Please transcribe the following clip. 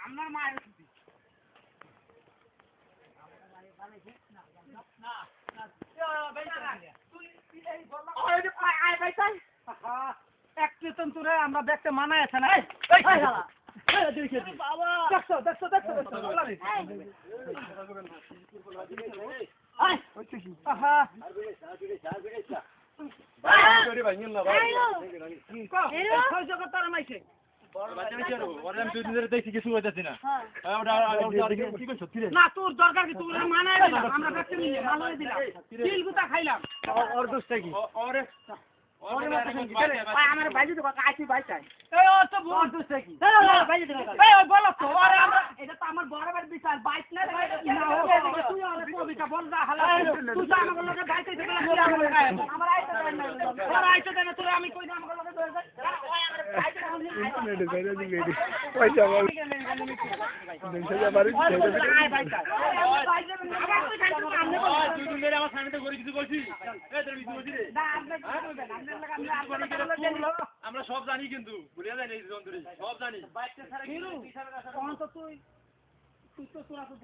আমার মায়ের আমরা দেখতে মানায় আছে না দেখছো দেখছো দেখছো দেখছি কিছু হইতেছি না না তোর দরকার কি তোর মানায় দিলাম আমরা দেখতে নিয়ে ভালো দিলাম তিল গুতা খাইলাম ওর দোষটা কি আমার ভাই যদি কাছে ভাই চাই এই ও তো বল দোষটা কি ভাই যদি এই ওই বল তো আরে আমরা এটা তো আমার বড় ভাই বিচার বাইক না তুই আরে কবিতা বল দা হালা তুই তো আমার লগে গাইতে দিবি আমার আইতে দেন না আমার আইতে দেন তুই আমি কই না আমার লগে ধরে যা ওই আমার ভাইতে ইন্টারনেটে বাইরে দিবি পয়সা বল দেশে যাবারে আই ভাই চাই ভাই যাবেন আবার তুই খাইতে আমনে বল তুই তুই মেরে আমার সামনে করে কিছু বলছিস এই তোর কিছু বলছিস রে না আমরা সব জানি কিন্তু বুঝিয়া যাই এই জন্তুরি সব জানি বাইকটা ছাড়া কি তুই তো তোরা তো